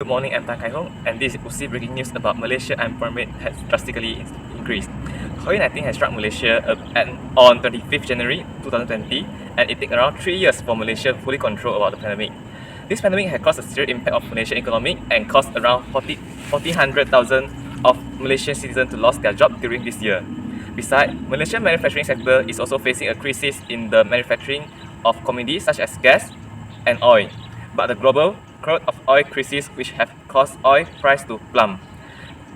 Good morning, I'm Tan Kai Hong, and this is Usi breaking news about Malaysia employment has drastically increased. COVID-19 has struck Malaysia on 25th January 2020, and it took around 3 years for Malaysia to fully control about the pandemic. This pandemic has caused a serious impact of Malaysian economy and caused around 400,000 of Malaysian citizens to lose their job during this year. Besides, Malaysian manufacturing sector is also facing a crisis in the manufacturing of commodities such as gas and oil. But the global crude of oil crisis, which have caused oil price to plummet.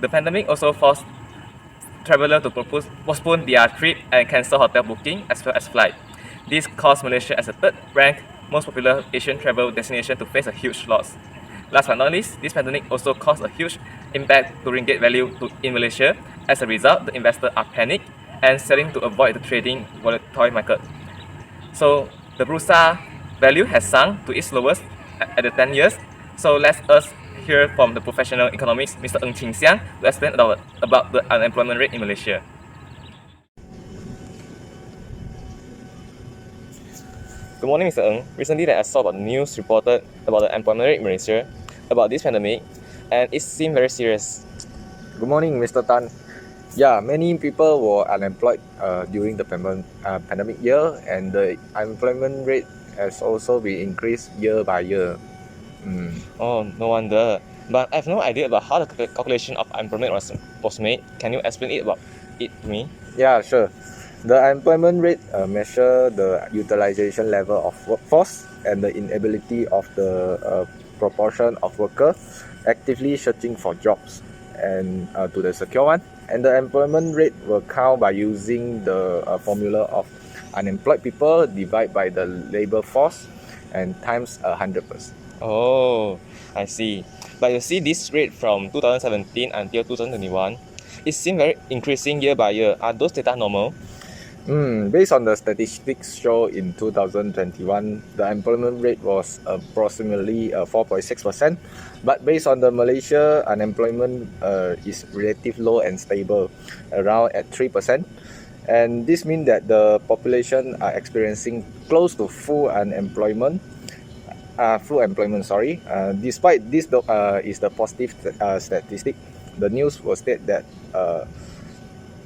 The pandemic also forced travelers to postpone their trip and cancel hotel booking as well as flight. This caused Malaysia as a third-ranked most popular Asian travel destination to face a huge loss. Last but not least, this pandemic also caused a huge impact to ringgit value in Malaysia. As a result, the investors are panicked and selling to avoid the trading volatile market. So the Bursa value has sunk to its lowest at the 10 years. So let us hear from the professional economist, Mr. Siang, to explain about the unemployment rate in Malaysia. Good morning, Mr. Ng. Recently, I saw about the news reported about the employment rate in Malaysia about this pandemic, and it seemed very serious. Good morning, Mr. Tan. Yeah, many people were unemployed during the pandemic year, and the unemployment rate has also been increased year by year. Oh, no wonder. But I have no idea about how the calculation of unemployment was made. Can you explain it to me? Yeah, sure. The unemployment rate measure the utilization level of workforce and the inability of the proportion of workers actively searching for jobs and to the secure one. And the employment rate will count by using the formula of unemployed people divided by the labor force and times 100%. Oh, I see. But you see this rate from 2017 until 2021, it seems very increasing year by year. Are those data normal? Based on the statistics shown in 2021, the employment rate was approximately 4.6%. But based on the Malaysia, unemployment is relatively low and stable, around at 3%. And this means that the population are experiencing close to full employment. Despite this is the positive statistic, the news will state that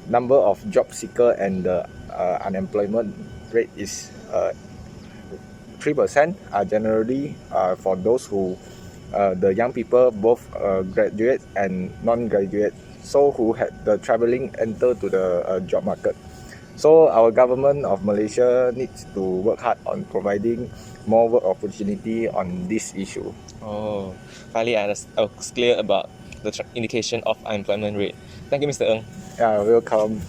number of job seeker and the unemployment rate is 3%. Generally, for those who the young people, both graduate and non-graduate, so who had the traveling enter to the job market. So our government of Malaysia needs to work hard on providing more work opportunity on this issue. Oh, finally I was clear about the indication of unemployment rate. Thank you, Mr. Ng. Yeah, welcome.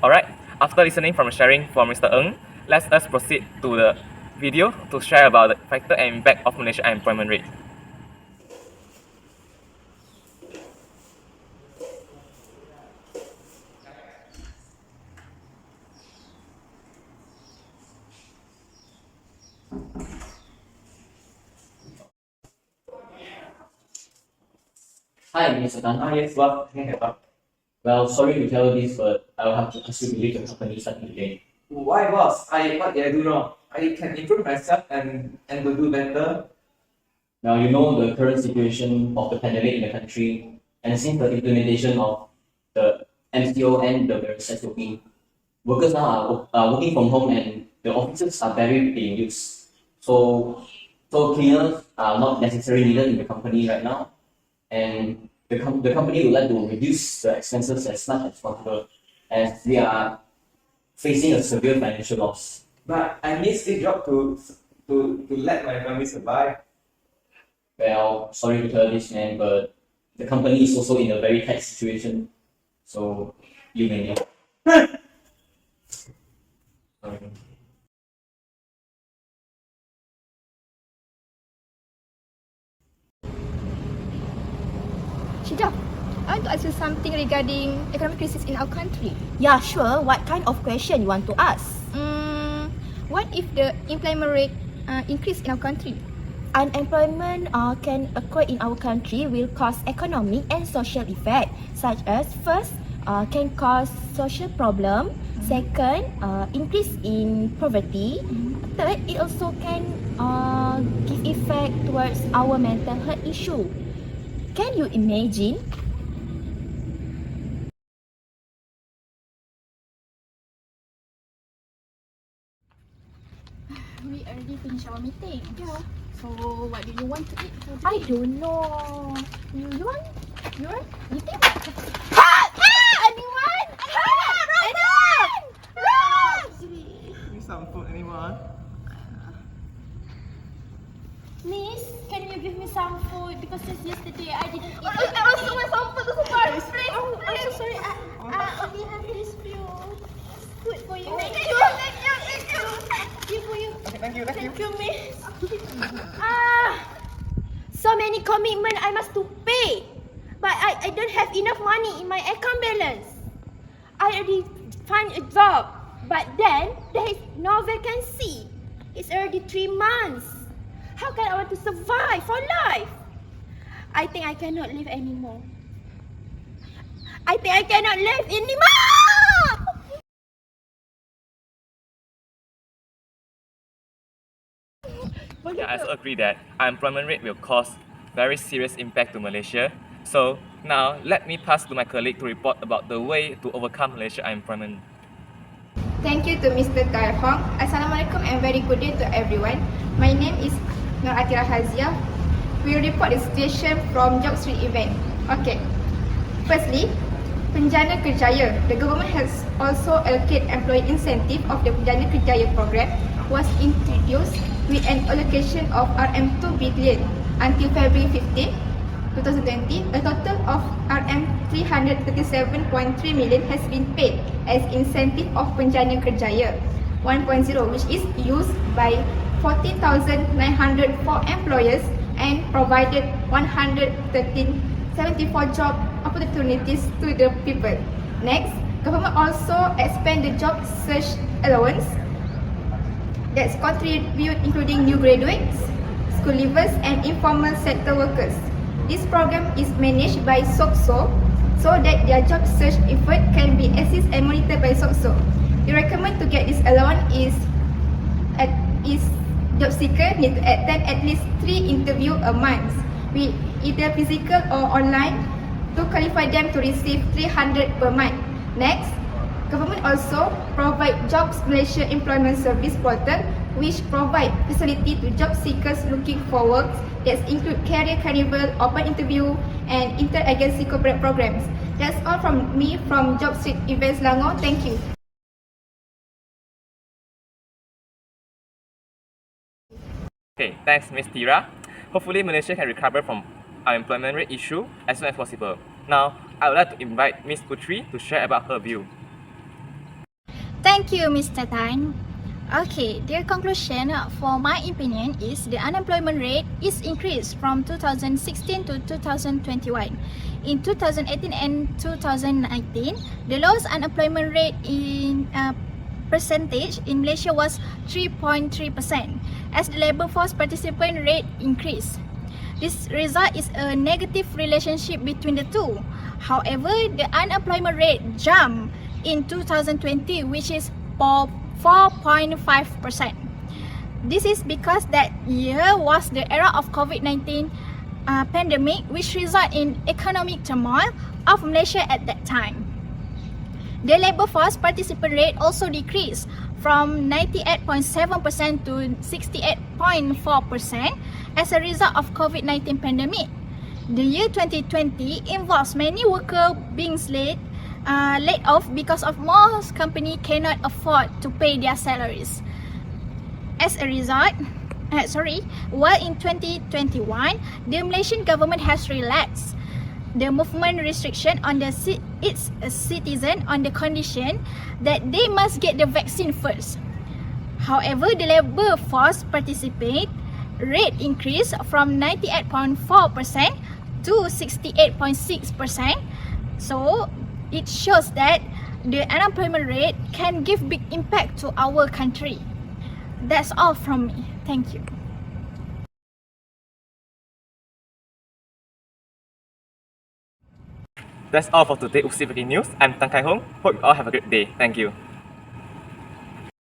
Alright, after listening from sharing from Mr. Ng, let us proceed to the video to share about the factor and impact of Malaysia unemployment rate. Hi, Mr. Tan. Yes, well, can I help? Well, sorry to tell you this, but I will have to ask you to leave the company starting today. Why, boss? What did I do wrong? I can improve myself and will do better. Now, you know the current situation of the pandemic in the country, and since the implementation of the MCO and the various SOP, workers now are working from home and the offices are barely being used. So cleaners are not necessarily needed in the company right now, and the company would like to reduce the expenses as much as possible, as we are facing a severe financial loss. But I need this job to let my family survive. Well, sorry to tell this, man, but the company is also in a very tight situation. So you may know. Sorry. Shahidah, I want to ask you something regarding economic crisis in our country. Yeah, sure. What kind of question you want to ask? What if the employment rate increase in our country? Unemployment can occur in our country will cause economic and social effect, such as first, can cause social problem. Second, increase in poverty. third, it also can give effect towards our mental health issue. Can you imagine? We already finished our meeting. Yeah. So what do you want to eat for I today? don't know. You want? You want? You think? Anyone? Anyone? Run! Give me some food, anyone? Miss, can you give me some food? Because since yesterday I didn't eat. I also want some food to support. Please. Oh, I'm so sorry. I only have this few. It's good for you. Thank you. Thank you. Thank you. Give for you. Okay, thank you. Thank you, miss. So many commitment I must to pay. But I don't have enough money in my account balance. I already find a job. But then, there is no vacancy. It's already 3 months. How can I want to survive for life? I think I cannot live anymore. I think I cannot live anymore! Yeah, I also agree that unemployment rate will cause very serious impact to Malaysia. So now let me pass to my colleague to report about the way to overcome Malaysia unemployment. Thank you to Mr. Tai Hong. Assalamualaikum and very good day to everyone. My name is Nurathira Haziya. We will report the situation from Job Street event. Okay. Firstly, Penjana Kerjaya. The government has also allocated employee incentive of the Penjana Kerjaya program was introduced with an allocation of RM2 billion until February 15, 2020. A total of RM 337.3 million has been paid as incentive of Penjana Kerjaya 1.0, which is used by 14,904 employers and provided 174 job opportunities to the people. Next, government also expand the job search allowance that's contribute including new graduates, school leavers and informal sector workers. This program is managed by SOCSO so that their job search effort can be assessed and monitored by SOCSO. The recommend to get this allowance is job seeker need to attend at least 3 interviews a month, with either physical or online, to qualify them to receive 300 per month. Next, government also provide Jobs Malaysia Employment Service Portal, which provide facility to job seekers looking for work that include career carnival, open interview, and inter-agency corporate programs. That's all from me from Job Street Events Selangor. Thank you. Okay, thanks Ms. Tira. Hopefully Malaysia can recover from unemployment rate issue as soon as possible. Now, I would like to invite Ms. Putri to share about her view. Thank you, Mr. Tan. Okay, their conclusion for my opinion is the unemployment rate is increased from 2016 to 2021. In 2018 and 2019, the lowest unemployment rate in percentage in Malaysia was 3.3% as the labour force participant rate increased. This result is a negative relationship between the two. However, the unemployment rate jumped in 2020, which is 4.5%. This is because that year was the era of COVID-19 pandemic, which resulted in economic turmoil of Malaysia at that time. The labour force participant rate also decreased from 98.7% to 68.4% as a result of COVID-19 pandemic. The year 2020 involves many workers being laid off because of most companies cannot afford to pay their salaries. As a result, while in 2021, the Malaysian government has relaxed the movement restriction on its citizens on the condition that they must get the vaccine first. However, the labour force participate rate increased from 98.4% to 68.6%. So it shows that the unemployment rate can give big impact to our country. That's all from me. Thank you. That's all for today UC Breaking News. I'm Tan Kai Hong. Hope you all have a great day. Thank you.